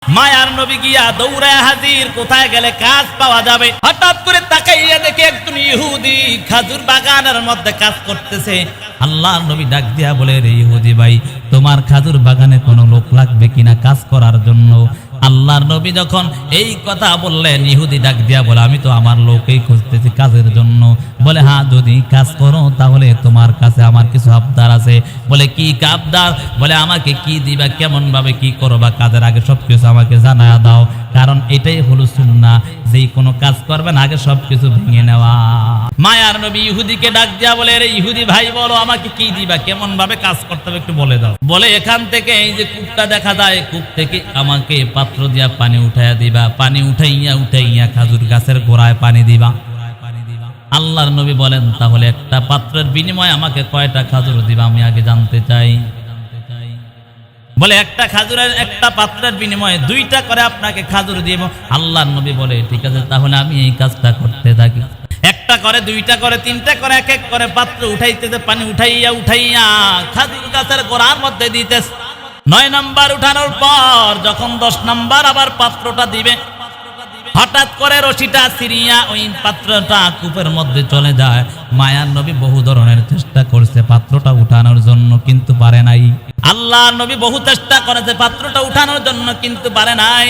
মায়ার নবী গিয়া দৌড়ায় হাজির, কোথায় গেলে কাজ পাওয়া যাবে। হঠাৎ করে তাকাইয়া দেখে একজন ইহুদি খাজুর বাগানের মধ্যে কাজ করতেছে। আল্লাহর নবী ডাক দিয়া বলে, রে ইহুদি ভাই, তোমার খাজুর বাগানে কোনো লোক লাগবে কিনা কাজ করার জন্য? আল্লাহর নবী যখন এই কথা বললেন, ইহুদি ডাক দিয়া বলে, আমি তো আমার লোকই খুঁজতেছি কাজের জন্য। বলে, হ্যাঁ, যদি কাজ করো তাহলে তোমার কাছে আমার কিছু আবদার আছে। বলে, কি আবদার? বলে, আমাকে কি দিবা, কেমন ভাবে কি করবা, কাজের আগে সবকিছু আমাকে জানায়া দাও, কারণ এটাই হলো সুন্নাহ, যেই কোনো কাজ করবেন আগে সবকিছু ভেঙে নেওয়া। মায়ার নবী ইহুদিকে ডাক দিয়া বলে, রে ইহুদি ভাই, বলো আমাকে কি দিবা, কেমন ভাবে কাজ করতে হবে একটু বলে দাও। বলে, এখান থেকে এই যে কূপটা দেখা যায়, কূপ থেকে আমাকে পাত্র দিয়া পানি উঠাইয়া দিবা, পানি উঠাইয়া খাজুর গাছের গোড়ায় পানি দিবা। আল্লাহর নবী বলেন, তাহলে একটা পাত্রের বিনিময়ে আমাকে কয়টা খাজুর দিবা আমি আগে জানতে চাই। বলে, একটা পাত্রের বিনিময়ে 2টা করে আপনাকে খাজুর দিব। আল্লাহর নবী বলে, ঠিক আছে, তাহলে আমি এই কাজটা করতে থাকি। 1টা করে, 2টা করে, 3টা করে, এক এক করে পাত্র উঠাইতেছে, পানি উঠাইয়া খাজুর গাছের গোড়ার মধ্যে দিতেছে। 9 নাম্বার উঠানোর পর যখন 10 নাম্বার আবার পাত্রটা দিবে, হঠাৎ করে রশিটা ছিঁড়িয়া ওই পাত্রটা কূপের মধ্যে চলে যায়। মায়ার নবী বহু ধরনের চেষ্টা করছে পাত্রটা উঠানোর জন্য, কিন্তু পারে নাই। আল্লাহর নবী বহু চেষ্টা করেছে পাত্রটা উঠানোর জন্য, কিন্তু পারে নাই।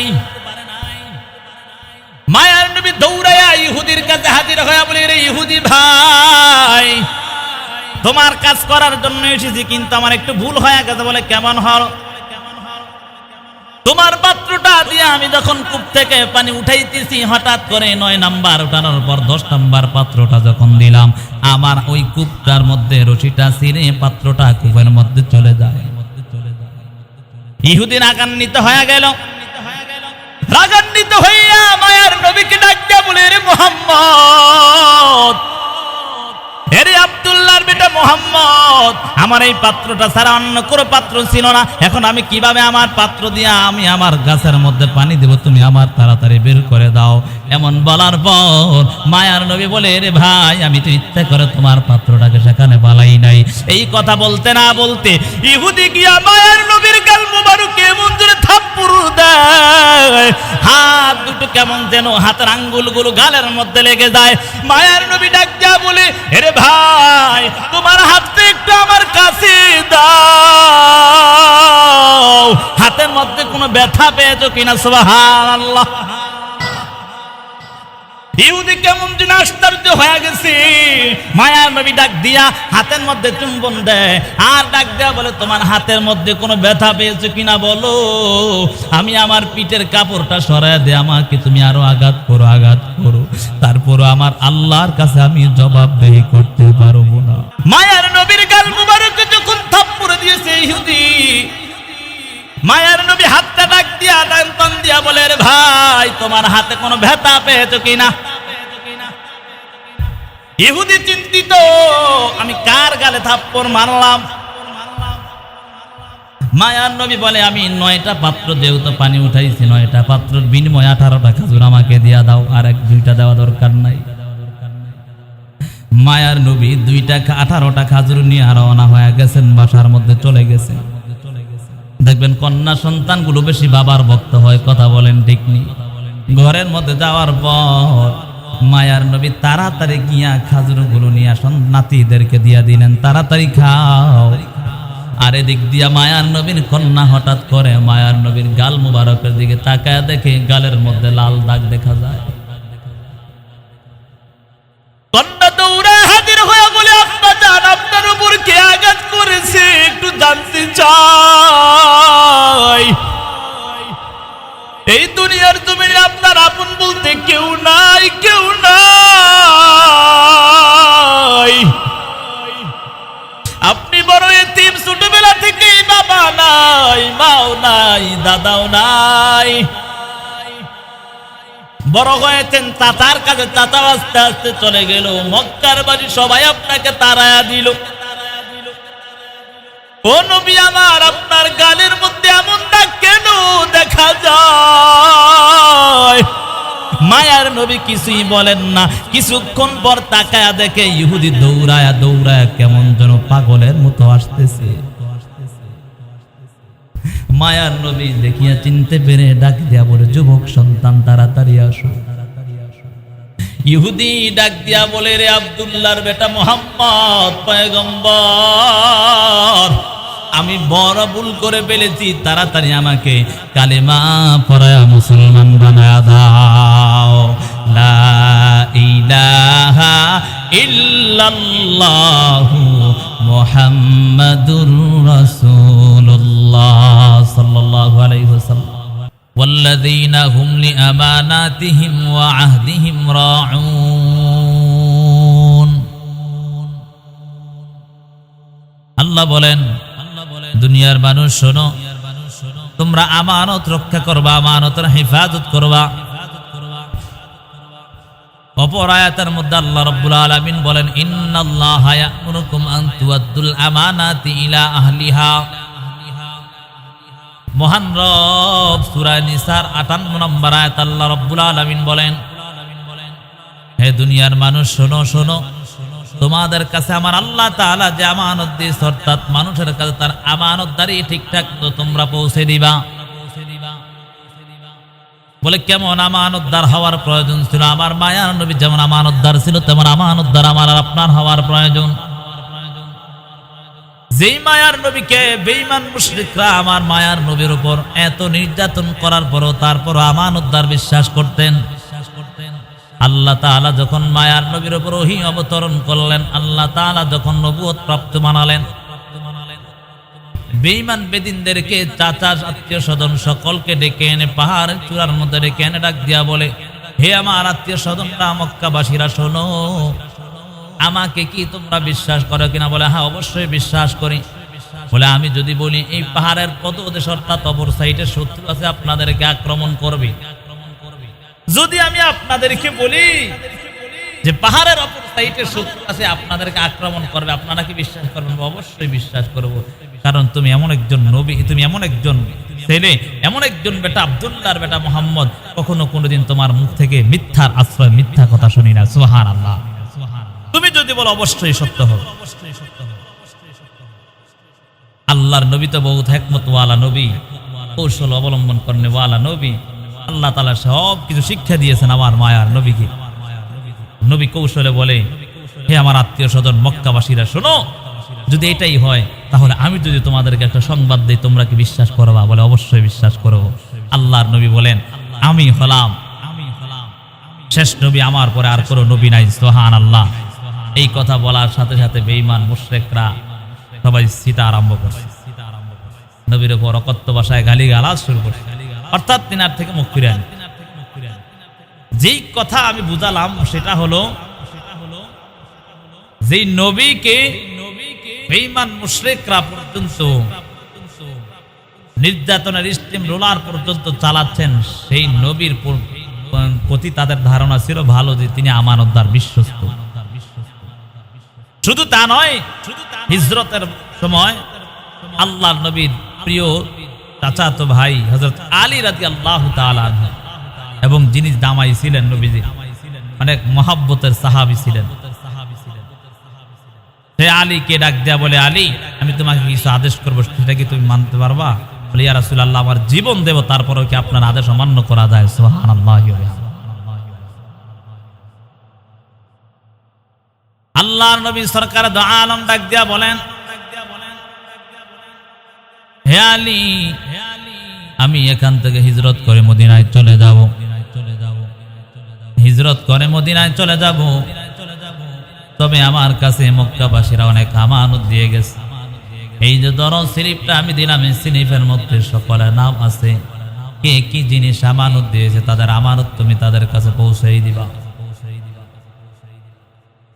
মায়ার নবী দৌড়াইয়া ইহুদির কাছে হাজির হয়ে বলে, রে ইহুদি ভাই, তোমার কাজ করার জন্য এসেছি, কিন্তু আমার একটু ভুল হয়ে গেছে। বলে, কেমন হল? তোমার পাত্রটা দিয়ে আমি যখন কূপ থেকে পানি উঠাইতেছি, হঠাৎ করে 9 নাম্বার উঠানোর পর 10 নাম্বার পাত্রটা যখন দিলাম, আমার ওই কূপটার মধ্যে রশিটা ছিঁড়ে পাত্রটা কূপের মধ্যে চলে যায়। ইহুদি রাগান্বিত হয়ে গেল। রাগান্বিত হইয়া মায়ার নবীকে ডাকিয়া বলে, রে মুহাম্মদ, এরে আব্দুল্লাহর বেটা মুহাম্মদ, আমার এই পাত্রটা ছাড়া অন্য কোনো পাত্র ছিল না, এখন আমি কিভাবে আমার পাত্র দিয়া আমি আমার গাছের মধ্যে পানি দেব, তুমি আমার তাড়াতাড়ি বের করে দাও। এমন বলার পর মায়ার নবী বলে, রে ভাই, আমি তো ইচ্ছা করে তোমার পাত্রটাকে সেখানে পালাই নাই। এই কথা বলতে না বলতে ইহুদি গিয়া মায়ার নবীর গাল মুবারকে এমন জোরে থাপ্পড় দেয়, হাত দুটো কেমন যেন হাতের আঙ্গুলগুলো গালের মধ্যে লেগে যায়। মায়ার নবী ডাক দিয়া বলে, এরে ভাই, তোমার হাতটা একটু আমার কাছে দাও, হাতের মধ্যে কোনো ব্যথা পেয়েছো কিনা? সুবহানাল্লাহ। ইহুদি কেমন যেন আশ্চর্য হয়ে গেছে। মায়ার নবী ডাক দিয়া হাতের মধ্যে চুম্বন দেয়, আর ডাক দেয়া বলে, তোমার হাতের মধ্যে কোনো ব্যথা পেয়েছো কিনা বলো, আমি আমার পিঠের কাপড়টা সরায় দে, আমাকে তুমি আরো আঘাত করো, তারপরও আমার আল্লাহর কাছে আমি জবাবদেহি করতে পারবো না। মায়ার নবীর গাল মুবারকে যখন থাপ্পড় দিয়েছে ইহুদি, মায়ার নবী হাতটা ডাক দিয়া টান দিয়া বলে, রে ভাই, তোমার হাতে কোনো ব্যথা পেয়েছো কিনা? ইহুদি চিন্তিত, আমি কার গালে থাপ্পড় মারলাম? মায়ার নবী বলে, আমি 9টা পাত্র যেহেতু পানি উঠাইছি, 9টা পাত্রের বিনিময়ে 18টা খাজুর আমাকে দিয়া দাও, আর 2টা দেওয়া দরকার নাই। মায়ার নবী 18টা খাজুর নিয়ে রওনা হয়ে গেছেন, বাসার মধ্যে চলে গেছে। দেখবেন কন্যা সন্তানগুলো বেশি বাবার ভক্ত হয়, কথা বলেন ঠিক নি? ঘরের মধ্যে যাওয়ার পর মায়ার নবী তাড়াতাড়ি গিয়া খাজুরগুলো নিয়ে নাতিদেরকে দিয়া দিলেন, তাড়াতাড়ি খাও। আর এদিক দিয়া মায়ার নবীর কন্যা হঠাৎ করে মায়ার নবীর গাল মুবারকের দিকে তাকায়, দেখে গালের মধ্যে লাল দাগ দেখা যায়। কন্যা দৌড়ে হাজির হয়ে বলে, আব্বা জান, আপনার উপর কে আঘাত করেছে একটু জানতে চাই। এই দুনিয়ার জমিনে আপনার আপন বলতে কেউ নাই। আপনি বড় এতিম, ছোটবেলা থেকেই বাবা নাই, মাও নাই, দাদাও নাই। বড় হয়েছেন চাচার কাছে, চাচা আস্তে আস্তে চলে গেল, মক্কার বাড়ি সবাই আপনাকে তাড়ায়া দিল। ও নবী আমার, আপনার গালের মধ্যে এমন দাগ কেন দেখা যায়? মায়ার নবী কিছুই বলেন না। কিছুক্ষণ পর তাকায়া দেখে ইহুদি দৌড়ায়া কেমন যেন পাগলের মতো আসতেছে। মায়ার নবী দেখিয়া চিনতে পেরে ডাক দিয়া বলে, যুবক সন্তান তাড়াতাড়ি আসো। ইহুদি ডাক দিয়া বলে, রে আব্দুল্লাহর বেটা মুহাম্মদ পয়গম্বর, আমি বড় ভুল করে ফেলেছি, তাড়াতাড়ি আমাকে কালেমা পড়ায়া মুসলমান বানায়া দাও। লা ইলাহা ইল্লাল্লাহু মুহাম্মাদুর রাসূলুল্লাহ সাল্লাল্লাহু আলাইহি ওয়াসাল্লাম والذين هم لأماناتهم وعهدهم راعون। আল্লাহ বলেন, দুনিয়ার মানুষ শোনো, তোমরা আমানত রক্ষা করবা, আমানতের হেফাজত করবা। অপর আয়াতের মধ্যে আল্লাহ রাব্বুল আলামিন বলেন, ইন্নাল্লাহা ইয়া'মুরুকুম আন তুআদ্দুল আমানাতি ইলা আহলিহা। মহান রব সূরা নিসার 58 নম্বর আয়াত আল্লাহ রাব্বুল আলামিন বলেন, হে দুনিয়ার মানুষ শোনো শোনো, তোমাদের কাছে আমার আল্লাহ তাআলা যে আমানত দিয়েছে, অর্থাৎ মানুষের কাছে তার আমানতদারি ঠিকঠাক তো তোমরা পৌঁছে দিবা। বলে কেমন আমানতদার হওয়ার প্রয়োজন ছিল? আমার মায়ার নবী যেমন আমানতদার ছিল, তেমন আমানতদার আমার আর আপনার হওয়ার প্রয়োজন। যেই মায়ার নবীকে বেঈমান মুশরিকরা আমার মায়ার নবীর উপর এত নির্যাতন করার পরও তারপর আমানতদার বিশ্বাস করতেন। আল্লাহ তাআলা যখন মায়ার নবীর উপর ওহী অবতরণ করলেন, আল্লাহ তাআলা যখন নবুয়ত প্রাপ্ত বানালেন, বেঈমান বেদিনদেরকে চাচা আত্মীয় স্বজন সকলকে ডেকে এনে পাহাড়ের চূড়ার মধ্যে ডেকে এনে ডাক দিয়া বলে, হে আমার আত্মীয় স্বজনরা, মক্কাবাসীরা শোনো, আমাকে কি তোমরা বিশ্বাস করো কিনা? বলে হ্যাঁ, অবশ্যই বিশ্বাস করি। বলে আমি যদি বলি এই পাহাড়ের পদদেশ অর্থাৎ অপর সাইডে শত্রু আছে, আপনাদেরকে আক্রমণ করবে, যদি আমি আপনাদেরকে বলি যে পাহাড়ের অপর সাইডে শত্রু আছে, আপনাদেরকে আক্রমণ করবে, আপনারা কি বিশ্বাস করবেন? অবশ্যই বিশ্বাস করব, কারণ তুমি এমন একজন নবী, তুমি এমন একজন ছেলে, এমন একজন বেটা, আব্দুল্লাহর বেটা মুহাম্মদ, কখনো কোনোদিন তোমার মুখ থেকে মিথ্যার আশ্রয়, মিথ্যা কথা শুনি না। সুবহানাল্লাহ। তুমি যদি বলো অবশ্যই সত্য হবে। আল্লাহর নবী তো বহুত হিকমত ওয়ালা নবী, কৌশল অবলম্বন করনে ওয়ালা নবী। আল্লাহ তাআলা সব কিছু শিক্ষা দিয়েছেন আমার মায়ার নবীকে। নবী কৌশলে বলে, হে আমার আত্মীয় স্বজন মক্কাবাসীরা শোনো, যদি এটাই হয় তাহলে আমি যদি তোমাদেরকে একটা সংবাদ দেই, তোমরা কি বিশ্বাস করবা? বলে অবশ্যই বিশ্বাস করব। আল্লাহর নবী বলেন, আমি হলাম শেষ নবী, আমার পরে আর কোনো নবী নাই। সুবহানাল্লাহ। এই কথা বলার সাথে সাথে বেঈমান মুশরিকরা সবাই সিটা আরম্ভ করছে, নবীর উপর অকথ্য ভাষায় গালিগালাজ শুরু করছে, অর্থাৎ তিনার থেকে মুখ ফিরে আনে। যেই কথা আমি বুঝালাম সেটা হলো, যেই নবীকে বেঈমান মুশরিকরা পর্যন্ত নির্যাতনের স্টিম রোলার পর্যন্ত চালাচ্ছেন, সেই নবীর প্রতি তাদের ধারণা ছিল ভালো, যে তিনি আমানতদার, বিশ্বস্ত। শুধু তা নয়, হিজরতের সময় আল্লাহর নবীর প্রিয় চাচাতো ভাই হযরত আলী রাদিয়াল্লাহু তাআলা আনহু, এবং যিনি দামাই ছিলেন নবীজি, অনেক মহব্বতের সাহাবী ছিলেন, সে আলীকে ডাক দেয়া বলে, আলী, আমি তোমাকে কিছু আদেশ করবো, সেটা কি তুমি মানতে পারবা? বলে, ইয়া রাসূলুল্লাহ, আমার জীবন দেব, তারপরেও কি আপনার আদেশ অমান্য করা যায়? সুবহানাল্লাহ। আল্লাহর নবী সরকার দো আলম ডাক দিয়া বলেন, হে আলী, আমি এখান থেকে হিজরত করে মদিনায় চলে যাব, হিজরত করে মদিনায় চলে যাব, তবে আমার কাছে মক্কাবাসীরা অনেক আমানত দিয়ে গেছে। এই যে ধরো স্লিপটা আমি দিলাম, এই স্লিপের মধ্যে সকলের নাম আছে, কে কি জিনিস আমানত দিয়েছে, তাদের আমানত তুমি তাদের কাছে পৌঁছেই দিবা।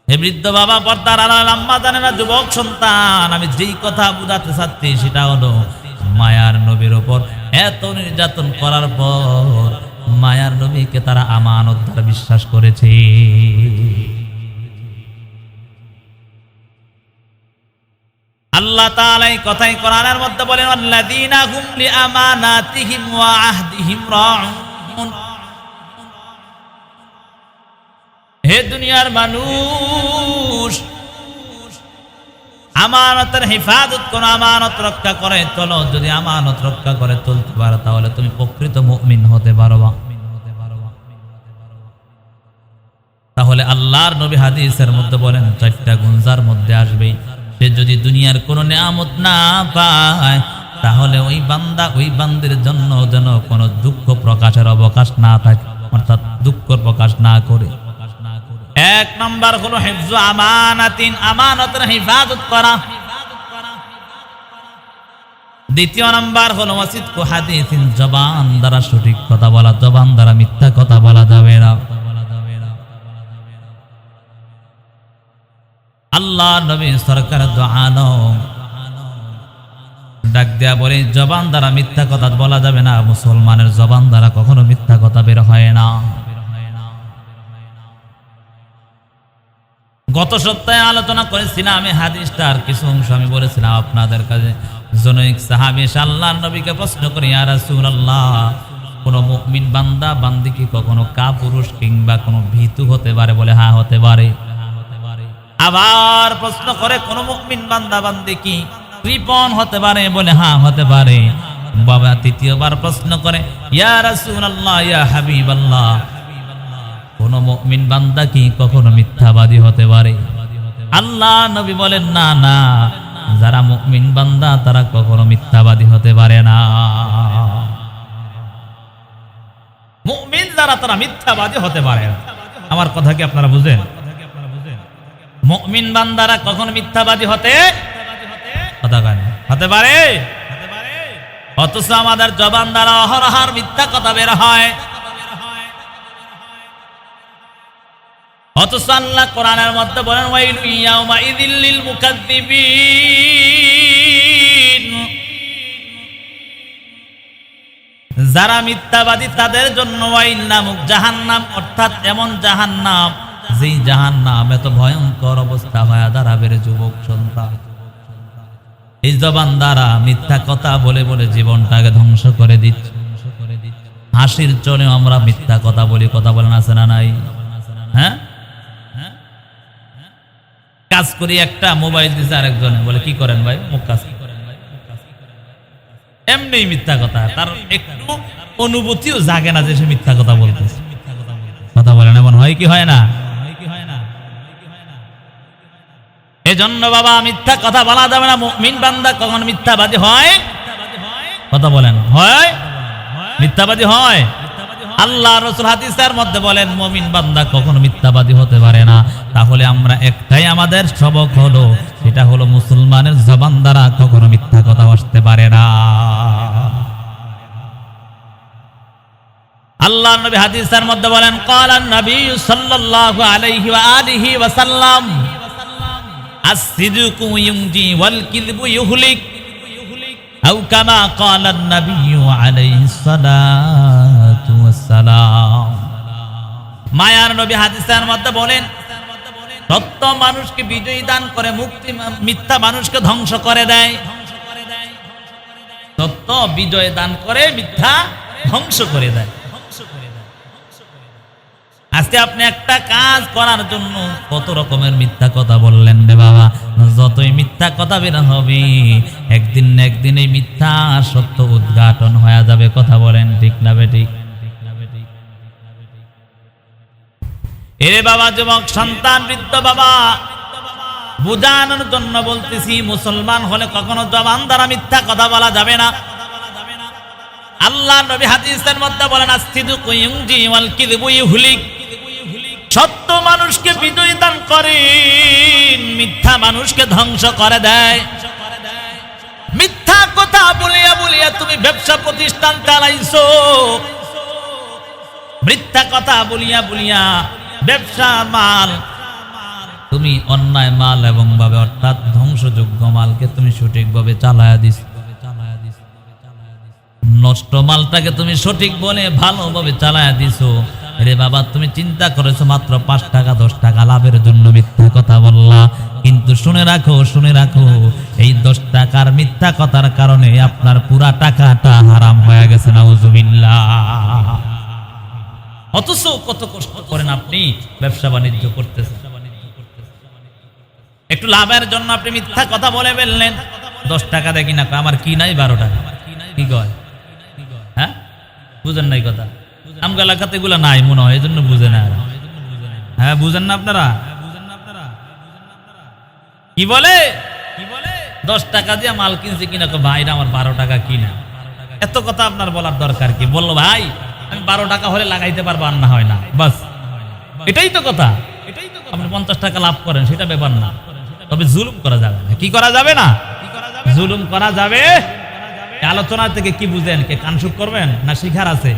হে বৃদ্ধ বাবা, পর্দার আড়াল আম্মা জানেনা, যুবক সন্তান, আমি যেই কথা বুঝাতে চাচ্ছি সেটা হলো, মায়ার নবীর উপর এত নির্যাতন করার পর মায়ার নবীকে তারা আমানতদার বিশ্বাস করেছে। আল্লাহ তাআলা এই কথাই কোরআনের মধ্যে বলেন, আল্লাযীনা হুম লিআমানাতিহিম ওয়া আহদিহিম রাউন। হে দুনিয়ার মানুষ, আমানতের হেফাজত করো, আমানত রক্ষা করে চলো। যদি আমানত রক্ষা করে চলতে পারো তাহলে তুমি প্রকৃত মুমিন হতে পারবা। তাহলে আল্লাহর নবী হাদিসের মধ্যে বলেন 4টা গুণ যার মধ্যে আসবে, সে যদি দুনিয়ার কোনো নিয়ামত না পায় তাহলে ওই বান্দা ওই বান্দির জন্য যেন কোনো দুঃখ প্রকাশের অবকাশ না থাকে, অর্থাৎ দুঃখ প্রকাশ না করে। 1 নাম্বার হলো হিফজু আমানাতিন, আমানতের হেফাজত করা। 2 নাম্বার হলো ওয়াসিদকু হাদিসিন, জবান দ্বারা সঠিক কথা বলা, জবান দ্বারা মিথ্যা কথা বলা যাবে না। আল্লাহ নবী সরকার দোয়া নাও ডাক দেয়া বলে জবান দ্বারা মিথ্যা কথা বলা যাবে না। মুসলমানের জবান দ্বারা কখনো মিথ্যা কথা বের হয় না। গত সপ্তাহে আলোচনা করেছিলাম আমি হাদিসটার কিছু অংশ আমি বলেছিলাম আপনাদের কাছে। জনৈক সাহাবী এসে আল্লাহর নবীকে প্রশ্ন করে, ইয়া রাসূলুল্লাহ, কোন মুমিন বান্দা বান্দি কি কখনো কাপুরুষ কিংবা কোনো ভীতু হতে পারে? বলে হ্যাঁ হতে পারে। আবার প্রশ্ন করে, কোন মুমিন বান্দা বান্দি কি কৃপণ হতে পারে? বলে হ্যাঁ হতে পারে। বাবা তৃতীয়বার প্রশ্ন করে, ইয়া রাসূলুল্লাহ, ইয়া হাবিবাল্লাহ, কোন মুমিন বান্দা কি কখনো মিথ্যাবাদী হতে পারে? আল্লাহ নবী বলেন, না না, যারা মুমিন বান্দা তারা কখনো মিথ্যাবাদী হতে পারে না। মুমিন যারা তারা মিথ্যাবাদী হতে পারে না। আমার কথা কি আপনারা বুঝেন? মুমিন বান্দারা কখনো মিথ্যাবাদী হতে পারে, অথচ আমাদের জবান দ্বারা অহরহর মিথ্যা কথা বের হয়। অথচ আল্লাহ কোরআনের মধ্যে বলেন, ওয়াইলু ইয়াউমাইযিল লিল মুকাজ্জিবিন, যারা মিথ্যাবাদী তাদের জন্য ওয়াইল নামক জাহান্নাম, অর্থাৎ এমন জাহান্নাম যেই জাহান্নাম এত ভয়ঙ্কর অবস্থা হয়ে দাঁড়াবে রে যুবক সন্তান। এই জবান দ্বারা মিথ্যা কথা বলে বলে জীবনটাকে ধ্বংস করে দিচ্ছে। হাসির চলে আমরা মিথ্যা কথা বলি, কথা বলেন আছে না নাই? হ্যাঁ, কাজ করি একটা মোবাইল দিচ্ছে আরেকজনে, বলে কি করেন ভাই? মুখ কাজ করেন ভাই, এমনি মিথ্যা কথা। তার একটু অনুভূতিও জাগে না যে সে মিথ্যা কথা বলতেছে। কথা বলেন, এমন হয় কি হয় না? এজন্য বাবা মিথ্যা কথা বলা যাবে না। মুমিন বান্দা কখন মিথ্যাবাদী হয়? কথা বলেন, হয় মিথ্যাবাদী হয়। আল্লাহ রাসূল হাদিসের মধ্যে বলেন মুমিন বান্দা কখনো মিথ্যাবাদী হতে পারে না। তাহলে আমরা একটাই আমাদের সবক হলো, সেটা হলো মুসলমানের জবান দ্বারা কখনো মিথ্যা কথা আসতে পারে না। আল্লাহ নবী হাদিসের মধ্যে বলেন, ক্বালান নবী সাল্লাল্লাহু আলাইহি ওয়া আলিহি ওয়া সাল্লাম, আস-সিদকু ইউনজি ওয়াল কিযবু ইউহলিক, আও কামা ক্বালান নবী আলাইহিস সালাতু ওয়াস সালাম। মায়ার নবী হাদিসের মধ্যে বলেন, সত্য মানুষকে বিজয় দান করে, মুক্তি মিথ্যা মানুষকে ধ্বংস করে দেয়। সত্য বিজয় দান করে, মিথ্যা ধ্বংস করে দেয়। আজকে আপনি একটা কাজ করার জন্য কত রকমের মিথ্যা কথা বললেন রে বাবা। যতই মিথ্যা কথা বের হবে, একদিন না একদিন এই মিথ্যা সত্য উদ্ঘাটন হয়ে যাবে। কথা বলেন ঠিক না বেঠিক? এরে বাবা, যুবক সন্তান, বৃদ্ধ বাবা, বুঝানোর জন্য বলতেছি, মুসলমান হলে কখনো জবান দ্বারা মিথ্যা কথা বলা যাবে না। আল্লাহ নবী হাদিসের মধ্যে বলেন, আস-সিদকু ইউনজি ওয়াল কিযবু ইউহলিক, সত্য মানুষকে বিজয় দান করে, মিথ্যা মানুষকে ধ্বংস করে দেয়। মিথ্যা কথা বলিয়া বলিয়া তুমি ব্যবসা প্রতিষ্ঠান চালাইছো, মিথ্যা কথা বলিয়া বলিয়া ব্যবসা মাল তুমি অন্যায় মাল এবং ভাবে অর্থাৎ ধ্বংসযোগ্য মালকে তুমি সঠিকভাবে চালায়া দিস। নষ্ট মালটাকে তুমি সঠিক বলে ভালোভাবে চালায়া দিছো। রে বাবা, তুমি চিন্তা করেছো মাত্র 5 টাকা 10 টাকা লাভের জন্য মিথ্যা কথা বললা, কিন্তু শুনে রাখো এই 10 টাকার মিথ্যা কথার কারণে আপনার পুরা টাকাটা হারাম হয়ে গেছে। নাউজুবিল্লাহ। অথচ কত কষ্ট করেন আপনি ব্যবসা বাণিজ্য করতেছেন। একটু লাভের জন্য আপনি মিথ্যা কথা বলে ফেললেন। 10 টাকা দেখি না, আমার কি নাই 12 টাকা, কি কয়? হ্যাঁ, বুঝেন নাই কথা? আমগা এলাকাতে এগুলো নাই মনে হয়, এই জন্য বুঝে না। হ্যাঁ, বুঝেন না আপনারা? কি বলে 10 টাকা দিয়ে মাল কিনছে কিনা, ভাইরা আমার 12 টাকা কিনা। এত কথা আপনার বলার দরকার কি? বললো ভাই আমি 12 টাকা হলে লাগাইতে পারবো, আর না হয় না, বাস এটাই তো কথা। আপনি 50 টাকা লাভ করেন সেটা ব্যাপার না, তবে জুলুম করা যাবে না। কি করা যাবে না? জুলুম করা যাবে। আলোচনা থেকে কি বুঝেন? কে কানসুক করবেন না শিখার আছে?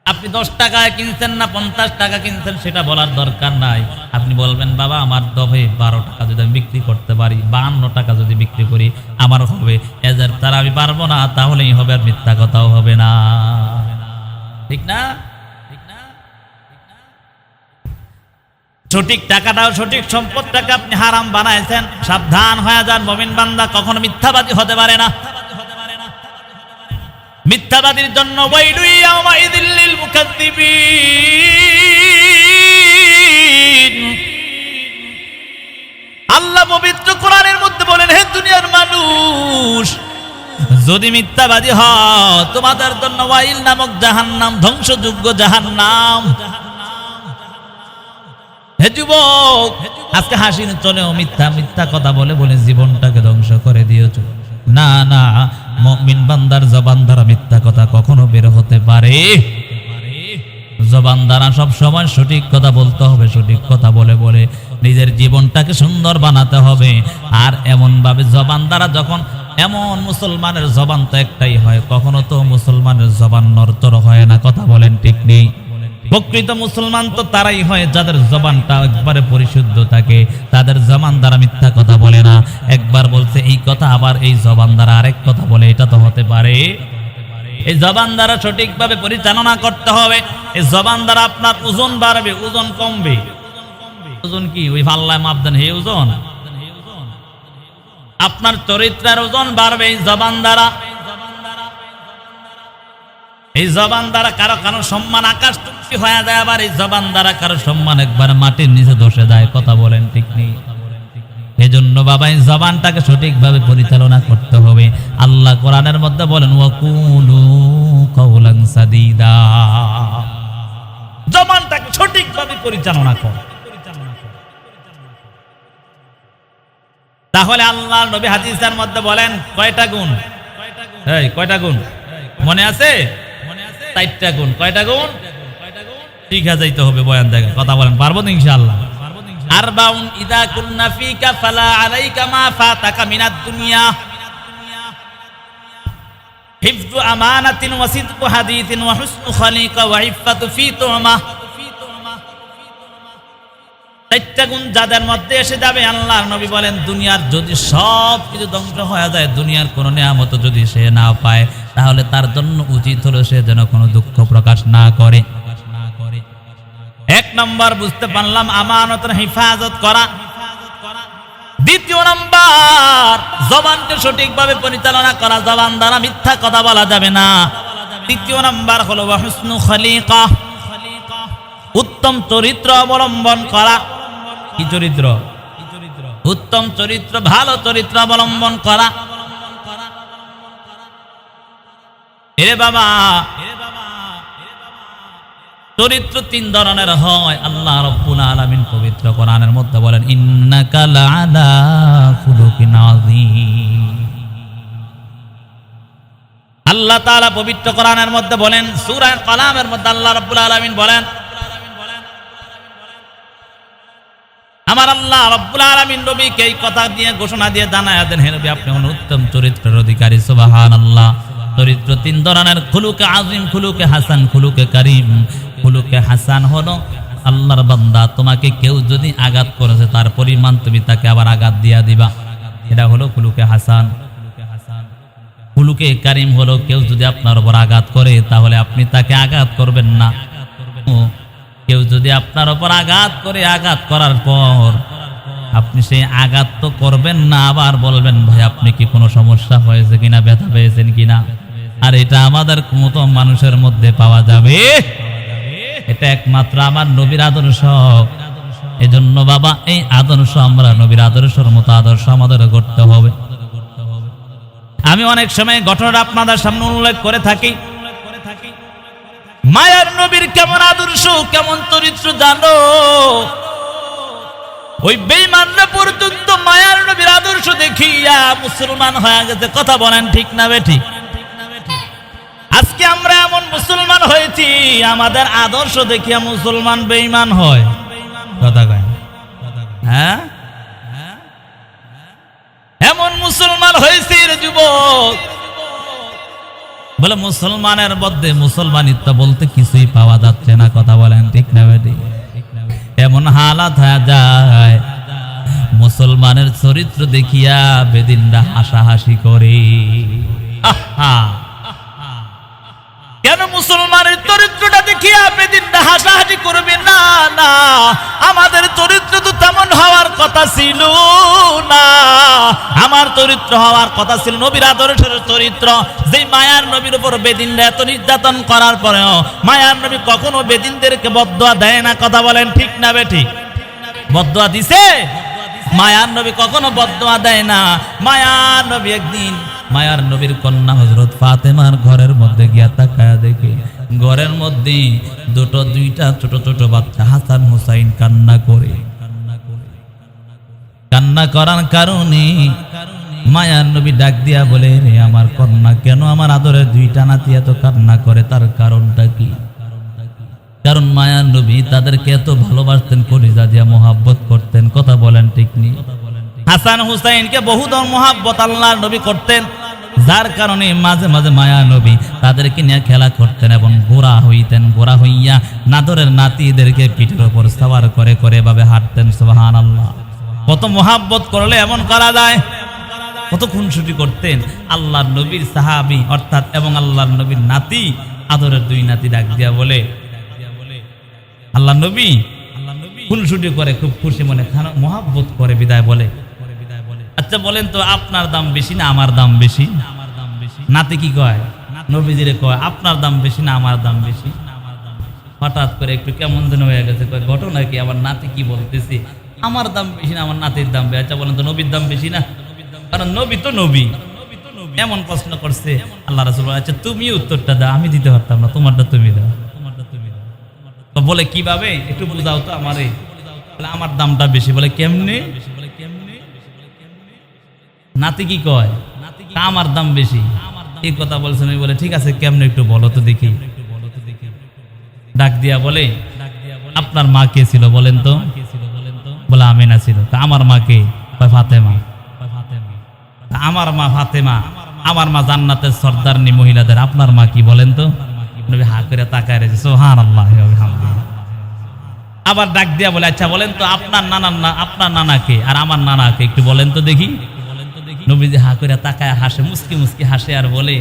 আপনি 10 টাকায় কিনছেন না 50 টাকা কিনছেন সেটা বলার দরকার নাই। আপনি বলবেন বাবা আমার দবে 12 টাকা যদি আমি বিক্রি করতে পারি, 52 টাকা যদি বিক্রি করি আমার হবে, এদের তারা আমি পারবো না, তাহলেই হবে, আর মিথ্যা কথাও হবে না। ঠিক না? সঠিক টাকাটাও সঠিক সম্পদটাকে আপনি হারাম বানাইছেন। সাবধান হয়ে যান মুমিন বান্দা, কখনো মিথ্যাবাদী হতে পারে না। মিথ্যাবাদীর জন্য ওয়াইলু ইয়াওমাইযিল লিল মুকাদ্দিবিন। আল্লাহ পবিত্র কোরআনের মধ্যে বলেন, হে দুনিয়ার মানুষ, যদি মিথ্যাবাদী হও তোমাদের জন্য ওয়াইল নামক জাহান্নাম, ধ্বংসযোগ্য জাহান্নাম। হে যুবক, আজকে হাসি চলেও মিথ্যা কথা বলে বলে জীবনটাকে ধ্বংস করে দিয়েছো। না না, মুমিন বান্দার জবান দ্বারা মিথ্যা কথা কখনো বের হতে পারে? জবান দ্বারা সব সময় সঠিক কথা বলতে হবে, সঠিক কথা বলে বলে নিজের জীবনটাকে সুন্দর বানাতে হবে। আর এমন ভাবে জবান দ্বারা, যখন এমন মুসলমানের জবান তো একটাই হয়, কখনো তো মুসলমানের জবান নড়চড় হয় না। কথা বলেন ঠিক নেই? প্রকৃত মুসলমান তো তারাই হয় যাদের জবানটা একবারে পরিশুদ্ধ থাকে, তাদের জবান দ্বারা মিথ্যা কথা বলে না। একবার বলছে এই কথা, আবার এই জবান দ্বারা আরেক কথা বলে, এটা তো হতে পারে? এই জবান দ্বারা সঠিকভাবে পরিচালনা করতে হবে। এই জবান দ্বারা আপনার ওজন বাড়বে, ওজন কমবে। ওজন কি ওই পাল্লায় মাপ দেন, হে ওজন? আপনার চরিত্রের ওজন বাড়বে এই জবান দ্বারা। এই জবান দ্বারা কারো কারো সম্মান আকাশ চুক্তি হয়ে যায়, আবার এই জবান দ্বারা কারো সম্মান একবার মাটির নিচে ধসে যায়। কথা বলেন ঠিক নেই? এজন্য বাবা এই জবানটাকে সঠিকভাবে পরিচালনা করতে হবে। আল্লাহ কোরআনের মধ্যে বলেন, ওয়াকুলু কাওলান সাদীদা। জবানটাকে সঠিকভাবে পরিচালনা কর। তাহলে আল্লাহর নবী হাদিসের মধ্যে বলেন কয়টা গুণ? এই কয়টা গুণ মনে আছে? 4টা গুণ। কয়টা গুণ? শিখা যাইতে হবে বয়ান থেকে। কথা বলেন, পারবো তো ইনশাআল্লাহ? আরবাউন ইদা কুন্না ফিকা ফালা আলাইকা মা ফাতাকা মিনাদ দুনিয়া, হিফযু আমানাতিন ওয়া সিদকু হাদিসিন ওয়া হুসনু খলিকা ওয়া ইফফাতু ফি তুমা। 4টা গুণ যাদের মধ্যে এসে যাবে, আল্লাহর নবী বলেন দুনিয়ার যদি সব কিছু ধ্বংস হয়ে যায়, দুনিয়ার কোনো নিয়ামত যদি সে না পায়, তাহলে তার জন্য উচিত হলো সে যেন কোনো দুঃখ প্রকাশ না করে। 1 নম্বর বুঝতে পারলাম আমানতের হেফাজত করা। 2 নম্বর জবানকে সঠিকভাবে পরিচালনা করা, জবান দ্বারা মিথ্যা কথা বলা যাবে না। 3 নম্বর হলো ওয়া হুসনু খলিকা, উত্তম চরিত্র অবলম্বন করা। কি চরিত্র? উত্তম চরিত্র, ভালো চরিত্র অবলম্বন করা। এরে বাবা, চরিত্র 3 ধরনের হয়। আল্লাহ রাব্বুল আলামিন পবিত্র কোরআনের মধ্যে বলেন, ইন্নাকা লাআলা খুলুকিন আযীম। আল্লাহ তাআলা পবিত্র কোরআনের মধ্যে বলেন, সূরা কালামের মধ্যে আল্লাহ রাব্বুল আলামিন বলেন, আমার আল্লাহ রাব্বুল আলামিন নবীকে এই কথা দিয়ে ঘোষণা দিয়ে জানায়া দেন, হে নবী আপনি উত্তম চরিত্রের অধিকারী। সুবহানাল্লাহ। চরিত্র 3 ধরনের, খুলুকে আযীম, খুলুকে হাসান, খুলুকে কারীম। খুলুকে হাসান হলো আল্লাহর বান্দা তোমাকে কেউ যদি আঘাত করেছে তার পরিমাণ তুমি তাকে আবার আঘাত দিয়া দিবা, এটা হলো খুলুকে হাসান। খুলুকে কারীম হলো কেউ যদি আপনার উপর আঘাত করে তাহলে আপনি তাকে আঘাত করবেন না। কেউ যদি আপনার উপর আঘাত করে, আঘাত করার পর আপনি সেই আঘাত তো করবেন না, আবার বলবেন ভাই আপনি কি কোনো সমস্যা হয়েছে কিনা, ব্যথা পেয়েছেন কিনা। আর এটা আমাদের মতো মানুষের মধ্যে পাওয়া যাবে? এটা একমাত্র আমার নবীর আদর্শ। এজন্য বাবা এই আদর্শ আমরা নবীর আদর্শের মতো আদর্শ আমাদের করতে হবে। আমি অনেক সময় ঘটনাটা আপনাদের সামনে উল্লেখ করে থাকি। মায়ার নবীর কেমন আদর্শ, কেমন চরিত্র জানো? ওই বেঈমানরা পর্যন্ত মায়ার নবীর আদর্শ দেখিয়া মুসলমান হয়ে গেছে। কথা বলেন ঠিক না বেঠিক? আজকে আমরা এমন মুসলমান হয়েছি, আমাদের আদর্শ দেখিয়া মুসলমান বেঈমান হয়। কথা কয় হ্যাঁ? এমন মুসলমান হয়েছে যুবক, বলে মুসলমানের মধ্যে মুসলমানিত্ব বলতে কিছুই পাওয়া যাচ্ছে না। কথা বলেন ঠিক না বেঠিক? এমন হালাত হয়ে যায়, মুসলমানের চরিত্র দেখিয়া বেদিনরা হাসাহাসি করে। কেন মুসলমানের চরিত্রটা দেখিয়া বেদিনরা হাসাহাসি করবে? না না, আমাদের চরিত্র তো তেমন হওয়ার কথা ছিল না। আমার চরিত্র হওয়ার কথা ছিল নবীর আদর্শের চরিত্র। যে মায়ার নবীর উপর বেদিনরা এত নির্যাতন করার পরেও মায়ার নবী কখনো বেদিনদেরকে বদদোয়া দেয় না। কথা বলেন ঠিক না বেঠিক? বদদোয়া দিছে? মায়ার নবী কখনো বদদোয়া দেয় না। মায়ার নবী একদিন মায়ার নবীর কন্যা হযরত ফাতেমার ঘরের মধ্যে গিয়া তাকায়া দেখে ঘরের মধ্যে দুইটা ছোট ছোট বাচ্চা হাসান হুসাইন কান্না করে। কান্না করার কারণে মায়ার নবী ডাক দিয়া বলে, রে আমার কন্যা, কেন আমার আদরের দুইটা নাতি এত কান্না করে? তার কারণটা কি? কারণ মায়ার নবী তাদেরকে এত ভালোবাসতেন, কলিজা দিয়া মোহাব্বত করতেন। কথা বলেন ঠিক নেই? হাসান হুসাইনকে বহুত মোহাব্বত আল্লাহর নবী করতেন, যার কারণে মাঝে মাঝে মায়া নবী তাদেরকে নিয়ে খেলা করতেন এবং গোরা হইতেন। গোরা হইয়া নাদরের নাতিদেরকে পিঠের উপর সওয়ার করে করে এভাবে হাঁটতেন। সুবহানাল্লাহ! কত মোহাব্বত করলে এমন করা যায়? কত খুনসুটি করতেন। আল্লাহর নবীর সাহাবী অর্থাৎ এবং আল্লাহর নবীর নাতি, আদরের দুই নাতি ডাক দিয়া বলে, আল্লাহর নবী খুনসুটি করে, খুব খুশি মনে মোহাব্বত করে বিদায় বলে, আচ্ছা বলেন তো আপনার দাম বেশি না আমার দাম বেশি? নাতি কি কয়? নবীজিরে কয় আপনার দাম বেশি না আমার দাম বেশি? হঠাৎ করে একটু কেমন যেন হয়ে গেছে, কয় ঘটনা কি? আমার নাতি কি বলতেছি, আমার দাম বেশি না আমার নাতির দাম বেশি? আচ্ছা বলেন তো নবীর দাম বেশি না? কারণ নবী তো নবী। এমন প্রশ্ন করছে আল্লাহ রাসূল। আচ্ছা তুমি উত্তরটা দাও, আমি দিতে পারতাম না, তোমারটা তুমি দাও। তো বলে কিভাবে একটু বুঝাও তো আমারে। আমার দামটা বেশি। বলে কেমনে? নাতি কি কয়? আমার দাম বেশি। এই কথা বলছেন। বলে ঠিক আছে, কেমনে একটু বলো তো দেখি। ডাক দিয়া বলে, আপনার মা কে ছিল বলেন তো? বলে আমিনা ছিল। তা আমার মা কে? ফাতেমা। আমার মা ফাতেমা, আমার মা জান্নাতের সর্দারনি মহিলাদের। আপনার মা কি বলেন তো? নবী হা করে তাকায় রয়েছে। সুবহানাল্লাহ। আবার ডাক দিয়া বলে, আচ্ছা বলেন তো আপনার নানা কে আর আমার নানা কে একটু বলেন তো দেখি। নবীজি হা করে তাকায় হাসে, মুস্কি মুস্কি হাসে আর বলে,